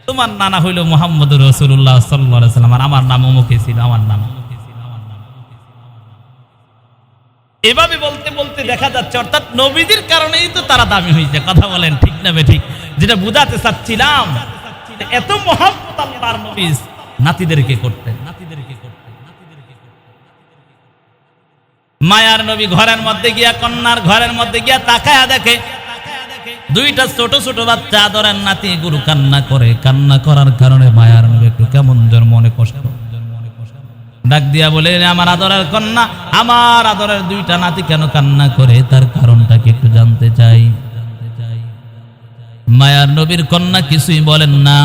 তোমার নানা হইল মুহাম্মদুর রাসূলুল্লাহ সাল্লাল্লাহু আলাইহি ওয়াসাল্লাম, আর আমার নাম অমুকে ছিল, আমার নাম। এভাবে বলতে বলতে দেখা যাচ্ছে অর্থাৎ নবীজির কারণেই তো তারা দামি হয়েছে। কথা বলেন ঠিক না বেঠিক? যেটা বুঝাতে চাচ্ছিলাম, এত মহব্বত আল্লাহর নবী নাতিদেরকে করতেন। মায়ার নবী ঘরের মধ্যে গিয়া, কন্যার ঘরের মধ্যে গিয়া তাকায়া দেখে দুইটা ছোট ছোট বাচ্চা আদরের নাতি গুরু কান্না করে। কান্না করার কারণে মায়ার নবী একটু কেমন যেন মনে কষ্ট। ডাক দিয়া বলে, আমার আদরের কন্যা, আমার আদরের দুইটা নাতি কেন কান্না করে? তার কারণটা কি একটু জানতে চাই। মায়ার নবীর কন্যা কিছুই বলেন না।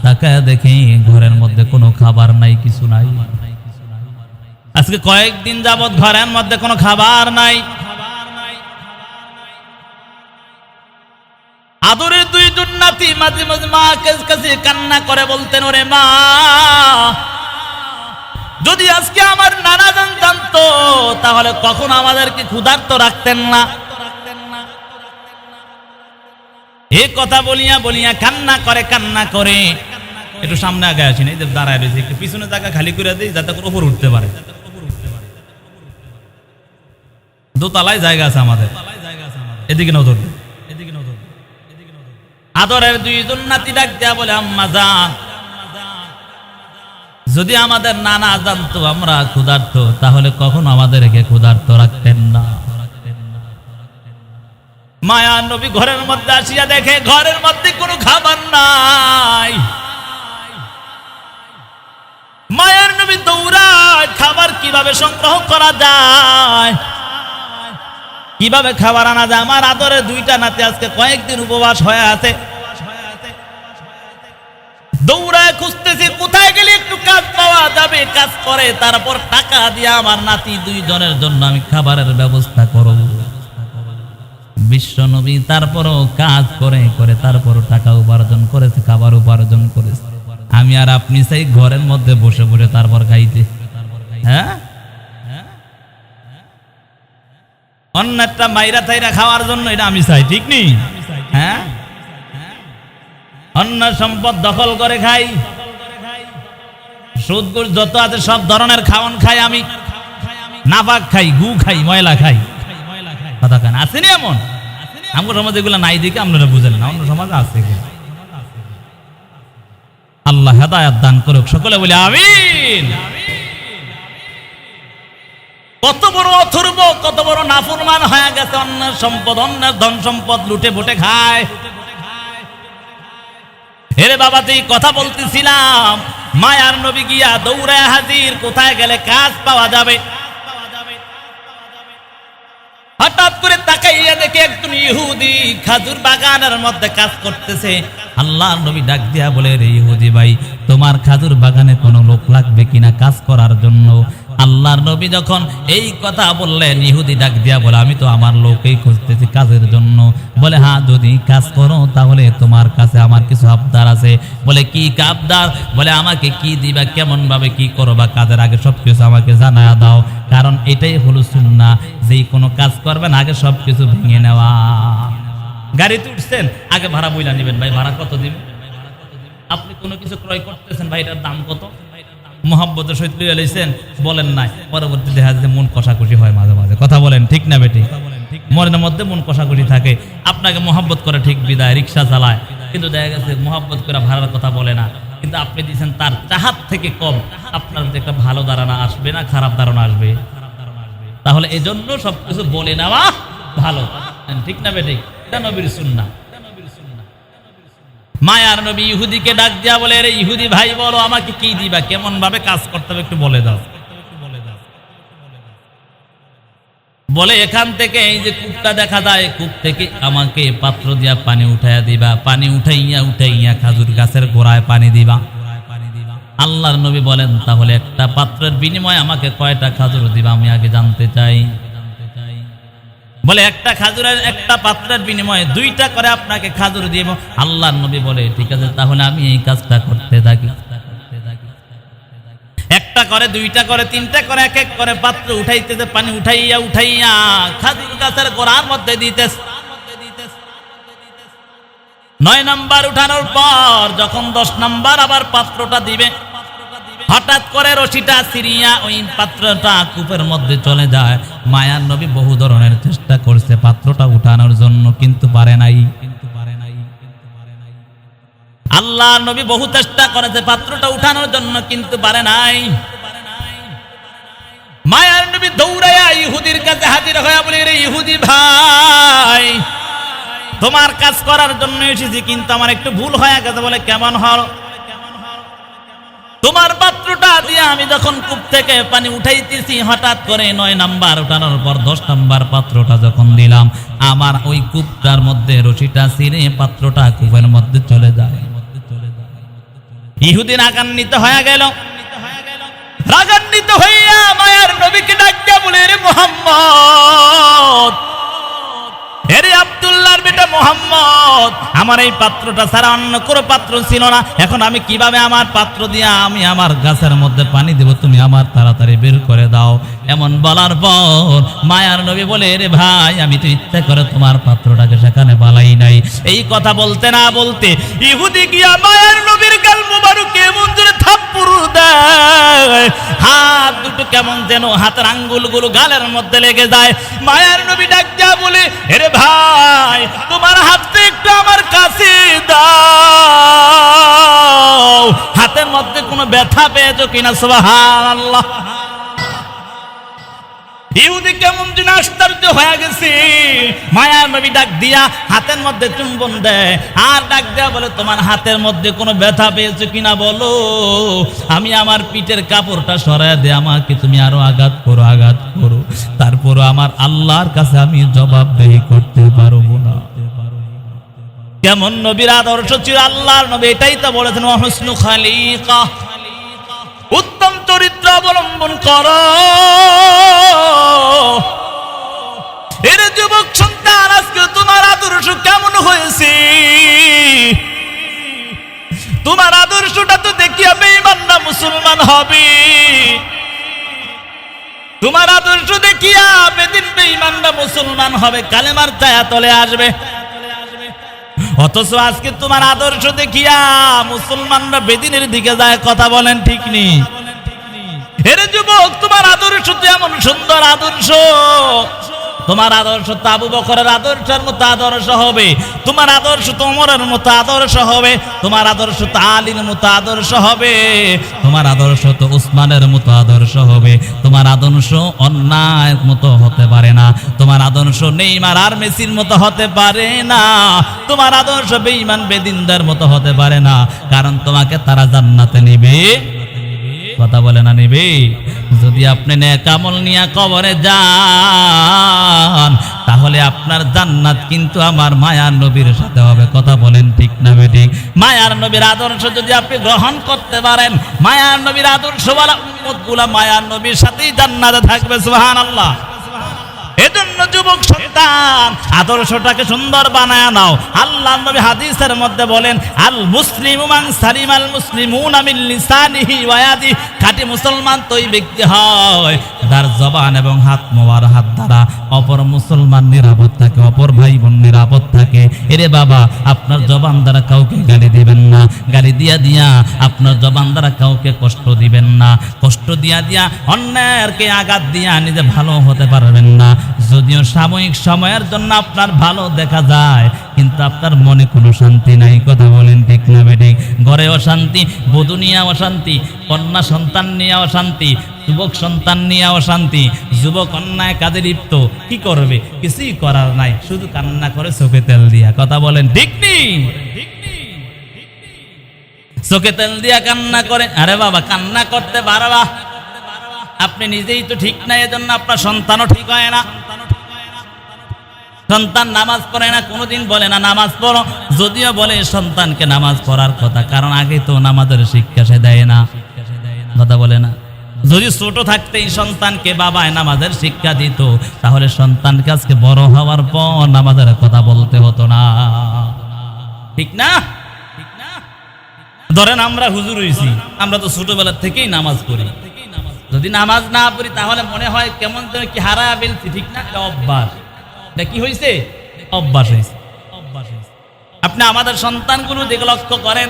তাকায়া দেখে ঘরের মধ্যে কোনো খাবার নাই, কিছু নাই। আজকে কয়েকদিন যাবৎ ঘরের মধ্যে কোনো খাবার নাই। আদরের দুইজন নাতি মাঝে মাঝে মা কাছে কান্না করে বলতেন, ওরে মা, যদি আজকে আমার নানা জানতো তাহলে কখন আমাদেরকে ক্ষুধার্ত রাখতেন না। এই কথা বলিয়া বলিয়া কান্না করে। একটু সামনে আগে আসেন, এই যে দাঁড়ায় রয়েছে, একটু পিছনে জায়গা খালি করে দিই যাতে করে উপর উঠতে পারে। দোতলায় জায়গা আছে আমাদের, এদিকে নজর। আদরের দুইজন নাতি ডাক দেয়া বলে, আম্মা জান, যদি আমাদের নানা জানতো আমরা ক্ষুধার্ত, তাহলে কখনো আমাদেরকে ক্ষুধার্ত রাখতেন না। মায়ার নবী ঘরের মধ্যে আসিয়া দেখে ঘরের মধ্যে কোনো খাবার নাই। মায়ার নবী দৌড়ায় খাবার কিভাবে সংগ্রহ করা যায়, কিভাবে খাবার আনা যায়। আমার আদরে দুইটা নাতি আজকে কয়েকদিন উপবাস হয়ে আছে, দৌড়ায় খুঁজতেছি কোথায় গেলে একটু কাজ পাওয়া যাবে, কাজ করে তারপর টাকা দিয়ে আমার নাতি দুইজনের জন্য আমি খাবারের ব্যবস্থা করব। বিশ্ব নবী তারপরও কাজ করে করে তারপরও টাকা উপার্জন করেছে, খাবার উপার্জন করেছে। আমি আর আপনি সেই ঘরের মধ্যে বসে বসে তারপর খাইতে, হ্যাঁ অন্যটা মাইরা থাইরা খাওয়ার জন্য এটা আমি চাই, ঠিক নেই? হ্যাঁ, অন্য সম্পদ দখল করে খাই, সুদ ঘুষ যত আছে সব ধরনের খাওয়ান খাই, আমি নাপাক খাই, গু খাই, ময়লা খাই, কথা কেন আসেনি এমন? আমার সমাজে এগুলো নাই দেখে আপনারা বুঝেন না, অন্য সমাজে আছে। আল্লাহ হেদায়েত দান করুক, সকলে বলে আমিন। কত বড় অথর্ব, কত বড় নাফরমান হয়ে গেছে, অন্যের সম্পদ, অন্যের ধন সম্পদ লুটে বুটে খায়। হেরে বাবা, তুই কথা বলতেছিলাম, মায়ার নবী গিয়া দৌড়ায় হাজির, কোথায় গেলে কাজ পাওয়া যাবে। হঠাৎ করে তাকাইয়া দেখে একজন ইহুদি খাজুর বাগানের মধ্যে কাজ করতেছে। আল্লাহর নবী ডাক দিয়া বলে, রে ইহুদি ভাই, তোমার খাজুর বাগানে কোনো লোক লাগবে কিনা কাজ করার জন্য? আল্লাহর নবী যখন এই কথা বললেন, ইহুদি ডাক দিয়া বলে, আমি তো আমার লোকই খুঁজতেছি কাজের জন্য। বলে, হ্যাঁ, যদি কাজ করো তাহলে তোমার কাছে আমার কিছু আবদার আছে। বলে, কি আবদার? বলে, আমাকে কি দিবা, কেমন ভাবে কি করবা, কাজের আগে সবকিছু আমাকে জানায়া দাও, কারণ এটাই হলো সুন্নাহ, যেই কোনো কাজ করবেন আগে সবকিছু ভেঙে নেওয়া। গাড়িতে উঠছেন, আগে ভাড়া বইলা নেবেন, ভাই ভাড়া কত দিবেন? আপনি কোনো কিছু ক্রয় করতেছেন, ভাই এটার দাম কত? মোহাম্মদের সহিত লইয়া লইছেন, বলেন নাই, পরবর্তী দেখা যাচ্ছে মন কষাকষি হয় মাঝে মাঝে, কথা বলেন ঠিক না বেটি? মনের মধ্যে মন কষাকষি থাকে। আপনাকে মোহাম্মত করে ঠিক বিদায়, রিক্সা চালায়, কিন্তু দেখা গেছে মোহাম্মত করে ভাড়ার কথা বলে না, কিন্তু আপনি দিচ্ছেন তার চাহাত থেকে কম। আপনার যে একটা ভালো ধারণা আসবে না খারাপ ধারণা আসবে? তাহলে এজন্য সবকিছু বলে নেওয়া ভালো, ঠিক না বেটি? এটা নবীর সুন্নাহ। মায়ার নবী ইহুদিকে ডাক দিয়া বলে, রে ইহুদি ভাই, বলো আমাকে কি দিবা, কেমন ভাবে কাজ করতে হবে একটু বলে দাও। বলে, এখান থেকে এই যে কূপটা দেখা যায়, কূপ থেকে আমাকে পাত্র দিয়া পানি উঠাইয়া দিবা, পানি উঠাইয়া উঠাইয়া খাজুর গাছের গোড়ায় পানি দিবা। আল্লাহর নবী বলেন, তাহলে একটা পাত্রের বিনিময়ে আমাকে কয়টা খাজুর দিবা আমি আগে জানতে চাই। বলে, একটা খাজুরের, একটা পাত্রের বিনিময়ে 2টা করে আপনাকে খাজুর দিব। আল্লাহর নবী বলে, ঠিক আছে, তাহলে আমি এই কাজটা করতে থাকি। 1টা করে, 2টা করে, 3টা করে, এক এক করে পাত্র উঠাইতেছে, পানি উঠাইয়া উঠাইয়া খাজুর গাছের গোড়ার মধ্যে দিতেছে। 9 নাম্বার উঠানোর পর যখন 10 নাম্বার আবার পাত্রটা দিবে, হঠাৎ করে রশিটা ছিঁড়িয়া ওই পাত্রটা কূপের মধ্যে চলে যায়। মায়ার নবী বহু ধরনের চেষ্টা করছে পাত্রটা উঠানোর জন্য, কিন্তু পারে নাই। আল্লাহর নবী বহু চেষ্টা করেছে পাত্রটা উঠানোর জন্য, কিন্তু পারে নাই। মায়ার নবী দৌড়াইয়া ইহুদির কাছে হাজির হয়ে বলে, রে ইহুদি ভাই, তোমার কাজ করার জন্য এসেছি, কিন্তু আমার একটু ভুল হয়ে গেছে। বলে, কেমন হল? তোমার পাত্রটা দিয়ে আমি যখন কূপ থেকে পানি উঠাইতেছি, হঠাৎ করে 9 নাম্বার উঠানোর পর 10 নাম্বার পাত্রটা যখন দিলাম, আমার ওই কূপটার মধ্যে রশিটা ছিঁড়ে পাত্রটা কূপের মধ্যে চলে যায়। ইহুদি রাগান্বিত হয়ে গেল। রাগান্বিত হইয়া মায়ার নবীকে ডাক দিয়া বলে, রে মুহাম্মদ, হে আব্দুল্লাহর বেটা মুহাম্মদ, আমার এই পাত্রটা ছাড়া অন্য কোনো পাত্র ছিল না, এখন আমি কিভাবে আমার পাত্র দিয়া আমি আমার গাছের মধ্যে পানি দেব, তুমি আমার তাড়াতাড়ি বের করে দাও। এমন বলার পর মায়ার নবী বলে, রে ভাই, আমি তো ইচ্ছা করে তোমার পাত্রটাকে সেখানে বালাই নাই। এই কথা বলতে না বলতে ইহুদি গিয়া মায়ার নবীর গাল মুবারকে এমন জোরে থাপ্পড় দেয়, হাত দুটো কেমন যেন হাতের আঙ্গুলগুলো গালের মধ্যে লেগে যায়। মায়ার নবী ডাক দিয়া বলে, রে ভাই, তোমার হাতটা একটু আমার কাছে দাও। হাতের মধ্যে কোনো কোনো ব্যথা পেয়েছো কিনা? সুবহানাল্লাহ। ইহুদি কেমন যেন আশ্চর্য হয়ে গেছে। মায়ার নবী ডাক দিয়া হাতের মধ্যে চুম্বন দেয় আর ডাক দেয়া বলে, তোমার হাতের মধ্যে কোনো ব্যথা পেয়েছো কিনা বলো। আমি আমার পিঠের কাপড়টা সরায় দে, আমাকে তুমি আরো আঘাত করো, তারপরও আমার আল্লাহর কাছে আমি জবাবদেহি করতে পারবো না। কেমন নবীর আদর্শ ছিল আল্লাহর নবী, এটাই তো বলেছেন ওয়া হুসনু খালিকা, উত্তম চরিত্র অবলম্বন করো। এর যুবক সন্তান, আজকে তোমার আদর্শ কেমন হয়েছে? তোমার আদর্শটা তো দেখিয়া বেঈমানরা মুসলমান হবে। তোমার আদর্শ দেখিয়া বেদিন বেঈমানরা মুসলমান হবে, কালেমার ছায়া তলে আসবে। অথচ আজকে তোমার আদর্শ দেখিয়া মুসলমানরা বেদিনের দিকে যায়। কথা বলেন ঠিক নেই? এর যুবক, তোমার আদর্শ তো এমন সুন্দর আদর্শ, তোমার আদর্শ তো আবু বকরের আদর্শের মতো আদর্শ হবে, তোমার আদর্শ তো ওমরের মতো আদর্শ হবে, তোমার আদর্শ তো আলীর মতো আদর্শ হবে, তোমার আদর্শ তো উসমানের মতো আদর্শ হবে। তোমার আদর্শ অন্যায়ের মতো হতে পারে না, তোমার আদর্শ নেইমার আর মেসির মতো হতে পারে না, তোমার আদর্শ বেঈমান বেদিনদের মতো হতে পারে না, কারণ তোমাকে তারা জান্নাতে নিবে। কথা বলে না নিবে? যদি আপনি নেক আমল নিয়ে কবরে যান, তাহলে আপনার জান্নাত কিন্তু আমার মায়ার নবীর সাথে হবে। কথা বলেন ঠিক না বেঠিক? মায়ার নবীর আদর্শ যদি আপনি গ্রহণ করতে পারেন, মায়ার নবীর আদর্শ বলা উম্মতগুলা মায়ার নবীর সাথেই জান্নাতে থাকবে। সুবহানাল্লাহ। এজন্য যুবক সন্তান, আদর্শটাকে সুন্দর বানায় নাও। আল্লাহ নবী হাদিসের মধ্যে বলেন, আল মুসলিমু মান সালিমাল মুসলিমুনা মিন লিসানিহি ওয়া ইয়াদিহি, খাঁটি মুসলমান তো ওই ব্যক্তি হয় যার জবান এবং হাত মোবারক দ্বারা অপর মুসলমান নিরাপদ থাকে, অপর ভাই বোন নিরাপদ থাকে। এরে বাবা, আপনার জবান দ্বারা কাউকে গালি দিবেন না, গালি দিয়া আপনার জবান দ্বারা কাউকে কষ্ট দিবেন না, কষ্ট দিয়া অন্যকে আঘাত দিয়া নিজে ভালো হতে পারবেন না। যদিও সাময়িক সময়ের জন্য আপনার ভালো দেখা যায়, কিন্তু আপনার মনে কোনো শান্তি নাই। কথা বলেন ঠিক না বেঠিক? ঘরে অশান্তি, বধূ নিয়ে অশান্তি, কন্যা সন্তান নিয়ে অশান্তি, যুবক সন্তান নিয়ে অশান্তি, যুবক অন্যায় কাজে লিপ্ত, কি করবে? কিছুই করার নাই, শুধু কান্না করে চোখে তেল দিয়া। কথা বলেন ঠিক নেই? চোখে তেল দিয়া কান্না করে। আরে বাবা, কান্না করতে পারবা, আপনি নিজেই তো ঠিক না, এজন্য আপনার সন্তানও ঠিক হয় না। সন্তান নামাজ পড়ে না, কোনোদিন বলে না নামাজ পড়ো, যদিও বলে সন্তানকে নামাজ পড়ার কথা, কারণ আগে তো নামাজের শিক্ষা সে দেয় না। কথা বলে না? যদি ছোট থাকতেই সন্তানকে বাবায় নামাজের শিক্ষা দিত, তাহলে সন্তানকে আজকে বড় হওয়ার পর নামাজের কথা বলতে হতো না। ঠিক না? ধরেন আমরা হুজুর হইছি, আমরা তো ছোটবেলা থেকেই নামাজ পড়ি। যদি নামাজ না পড়ি তাহলে মনে হয় কেমন যেন কি হারায় ফেলছি। ঠিক না? এটা অভ্যাস। এটা কি হয়েছে? অভ্যাস হয়েছে। আপনি আমাদের সন্তানগুলো দিকে লক্ষ্য করেন,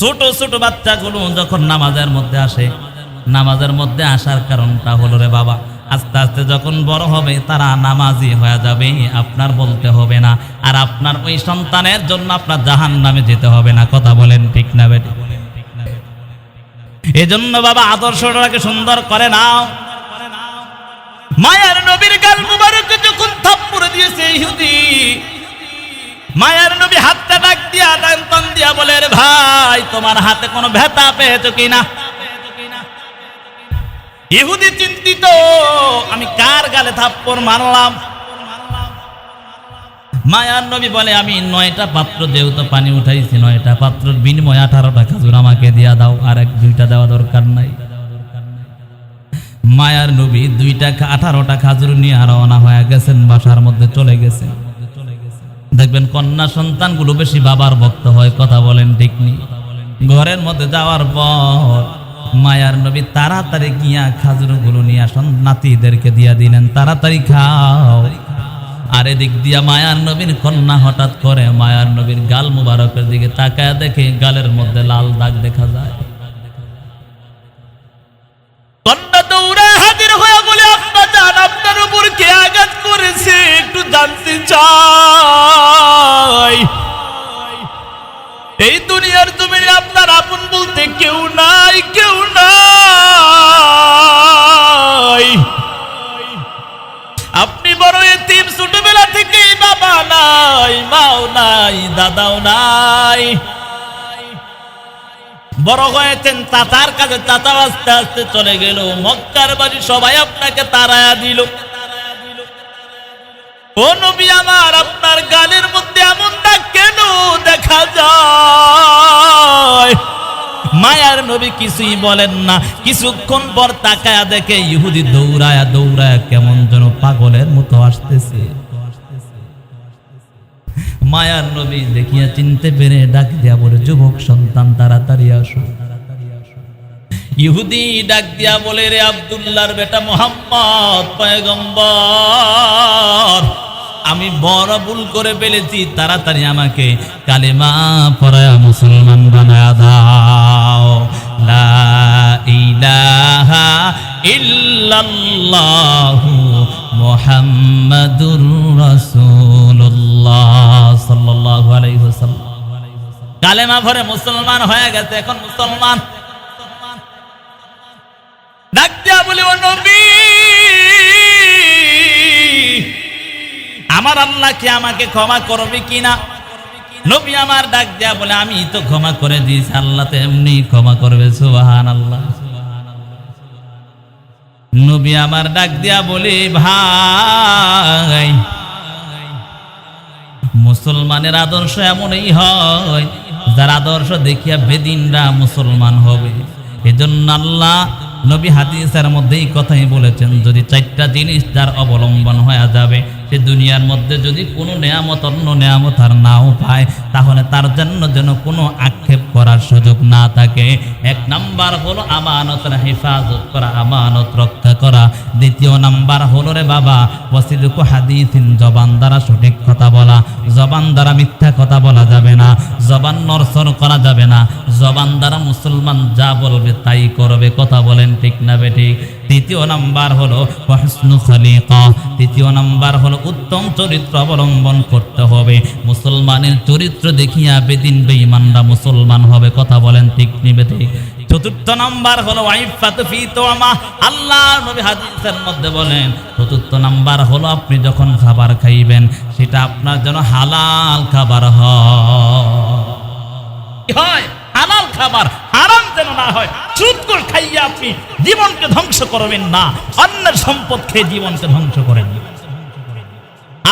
ছোট ছোট বাচ্চাগুলো যখন নামাজের মধ্যে আসে, নামাজের মধ্যে আসার কারণটা হলো, রে বাবা, আস্তে আস্তে যখন বড় হবে তারা নামাজি হয়ে যাবে, আপনার বলতে হবে না, আর আপনার ওই সন্তানের জন্য আপনার জাহান্নামে যেতে হবে না। কথা বলেন ঠিক না বেটি? এজন্য বাবা, আদর্শটাকে সুন্দর করে নাও। মায়ার নবীর গাল মুবারকে যখন থাপ্পড় দিয়েছে ইহুদি, মায়ার নবী হাতটা ডাক দিয়া টান দিয়া বলে, রে ভাই, তোমার হাতে কোনো ব্যথা পেয়েছো কিনা? ইহুদি চিন্তিত, আমি কার গালে থাপ্পড় মারলাম? মায়ার নবী বলে, আমি 9টা পাত্র যেহেতু পানি উঠাইছি, 9টা পাত্রের বিনিময়ে 18টা খাজুর আমাকে দিয়া দাও, আর 2টা দেওয়া দরকার নাই। মায়ার নবী 18টা খাজুর নিয়ে রওনা হয়ে গেছেন, বাসার মধ্যে চলে গেছেন। দেখবেন কন্যা সন্তানগুলো বেশি বাবার ভক্ত হয়। কথা বলেন ঠিক নেই? ঘরের মধ্যে যাওয়ার পর মায়ার নবী তাড়াতাড়ি গিয়া খাজুরগুলো নিয়ে নাতিদেরকে দিয়া দিলেন, তাড়াতাড়ি খাও। আর এদিক দিয়া মায়ার নবীর কন্যা হঠাৎ করে মায়ার নবীর গাল মুবারকের দিকে তাকায়, দেখে গালের মধ্যে লাল দাগ দেখা যায়। কন্যা দৌড়ে হাজির হয়ে বলে, আব্বা জান, আপনার উপর কে আঘাত করেছে একটু জানতে চাই। এই দুনিয়ার জমিনে আপনার আপন বলতে কেউ নাই, কেউ নাই। আপনি বড় এতিম, ছোটবেলা থেকেই বাবা নাই, মাও নাই, দাদাও নাই। বড় হয়েছেন চাচার কাছে, চাচা আস্তে আস্তে চলে গেল। মক্কার বাড়ি সবাই আপনাকে তাড়ায়া দিল। ও নবী আমার, আপনার গালের মধ্যে এমন দাগ কেন দেখা যায়? মায়ার নবী কিছুই বলেন না। কিছুক্ষণ পর তাকায়া দেখে ইহুদি দৌড়ায়া দৌড়ায়া কেমন যেন পাগলের মতো আসতেছে। মায়ার নবী দেখিয়া চিনতে পেরে ডাক দিয়া বলে, যুবক সন্তান তাড়াতাড়ি আসো। ইহুদি ডাক দিয়া বলে, রে আব্দুল্লাহর বেটা মুহাম্মদ পয়গম্বর, আমি বড় ভুল করে ফেলেছি, তাড়াতাড়ি আমাকে কালেমা পড়ায়া মুসলমান বানায়া দাও। লা ইলাহা ইল্লাল্লাহু মুহাম্মাদুর রাসূলুল্লাহ সাল্লাল্লাহু আলাইহি ওয়াসাল্লাম। কালেমা পড়ে মুসলমান হয়ে গেছে, এখন মুসলমান। ডাক দিয়া বলে, ও নবী, আমার আল্লাহ কি আমাকে ক্ষমা করবে কিনা? নবী আমার ডাক দেয়া বলে, আমি তো ক্ষমা করে দিয়েছি, আল্লাহ তো এমনি ক্ষমা করবে। সুবহানাল্লাহ। নবী আমার ডাক দেয়া বলে, ভাই, মুসলমানের আদর্শ এমনই হয়, যার আদর্শ দেখিয়া বেদিনরা মুসলমান হবে। এজন্য আল্লাহ নবী হাদিসের মধ্যে এই কথাই বলেছেন, যদি 4টা জিনিস যার অবলম্বন হয়ে যাবে, সে দুনিয়ার মধ্যে যদি কোনো নেয়ামত অন্য নেয়ামত আর নাও পায়, তাহলে তার জন্য যেন কোনো আক্ষেপ করার সুযোগ না থাকে। 1 নাম্বার হলো আমানতের হেফাজত করা, আমানত রক্ষা করা। 2 নাম্বার হলো রে বাবা ওয়াসিদকু হাদিসিন, জবান দ্বারা সঠিক কথা বলা, জবান দ্বারা মিথ্যা কথা বলা যাবে না, জবান নরসর করা যাবে না, জবান দ্বারা মুসলমান যা বলবে তাই করবে। কথা বলেন ঠিক না বেঠিক? 3 নাম্বার হলো হুসনু খলিকা, 3 নাম্বার হলো উত্তম চরিত্র অবলম্বন করতে হবে। মুসলমানের চরিত্র দেখিয়া বেদিন বেঈমানরা মুসলমান হবে। কথা বলেন ঠিক নিবে ঠিক? 4 নাম্বার হলো ওয়াইফাতু ফি তুমা, আল্লাহ নবী হাদিসের মধ্যে বলেন 4 নাম্বার হলো আপনি যখন খাবার খাইবেন সেটা আপনার জন্য হালাল খাবার হয়, হালাল খাবার, হারাম যেন না হয়। সুদ করে খাইয়া আপনি জীবনকে ধ্বংস করবেন না, অন্যের সম্পদ খেয়ে জীবনকে ধ্বংস করেন।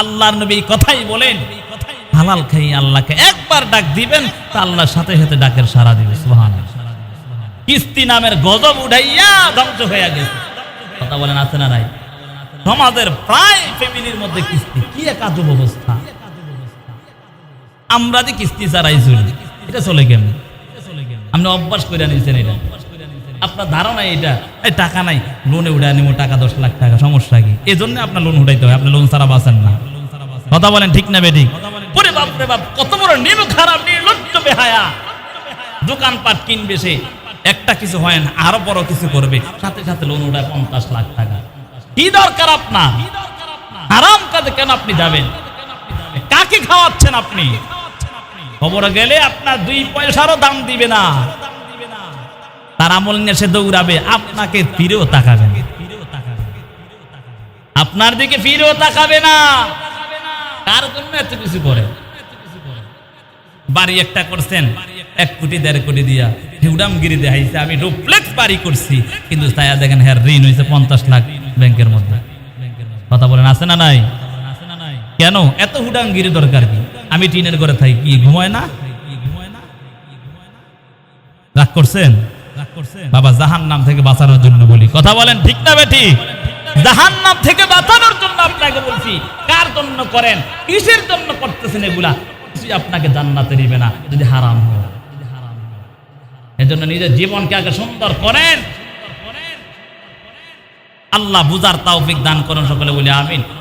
আল্লাহর নবী কথাই বলেন, হালাল খাই আল্লাহকে একবার ডাক দিবেন তা আল্লাহর সাথে সাথে ডাকের সাড়া দিবে। সুবহানাল্লাহ। কিস্তি নামের গজব উঠাইয়া ধ্বংস হয়ে গেছে। কথা বলেন আছে না নাই? সমাজের প্রায় ফ্যামিলির মধ্যে কিস্তি, কি এক আজব অবস্থা। আমরা যে কিস্তি ছাড়াই চলি, এটা চলে কেমন? আপনি অভ্যাস করে নিয়েছেন এটা, আপনার ধারণা এটা এই টাকা নাই, লোনে উঠে নিব টাকা 10 লাখ টাকা, সমস্যা কি? এই জন্য আপনার লোন উঠাইতে হয়, আপনি লোন ছাড়া বাঁচেন না। কথা বলেন ঠিক না বেঠিক? ওরে বাপ রে বাপ, কত বড় নিমক খারাপ, নির্লজ্জ বেহায়া। দোকানপাট কিনবে সে, একটা কিছু হয় না, আরো বড় কিছু করবে, সাথে সাথে লোন উঠায় 50 লাখ টাকা। কি দরকার আপনার? আরাম কাজে কেন আপনি যাবেন? কাকে খাওয়াচ্ছেন আপনি? খবর গেলে আপনার 2 পয়সারও দাম দিবে না, তার আমল নিয়ে সে দৌড়াবে, আপনাকে ফিরেও তাকাবে না, আপনার দিকে ফিরেও তাকাবে না। কার জন্য এত কিছু করে? বাড়ি একটা করছেন 1 কোটি 1.5 কোটি দিয়া, হিউডামগিরি দেখাইছে, আমি ডুপ্লেক্স বাড়ি করছি, কিন্তু তাইয়া দেখেন হ্যাঁ ঋণ হয়েছে 50 লাখ ব্যাংকের মধ্যে। কথা বলেন আছে না নাই? কেন এত হুডামগিরি দরকার কি? আমি টিনের ঘরে থাকি, কি ঘুমায় না? রাগ করছেন? বাবা জাহান্নাম থেকে বাঁচানোর জন্য বলি। কথা বলেন ঠিক না বেটি? জাহান্নাম থেকে বাঁচানোর জন্য আপনাকে বলছি। কার জন্য করেন? কিসের জন্য করতেছেন এগুলা? কিছুই আপনাকে জান্নাতে নিবে না যদি হারাম হয়। এজন্য নিজের জীবনকে আগে সুন্দর করেন। আল্লাহ বুঝার তৌফিক দান করুন সকলে বলি আমিন।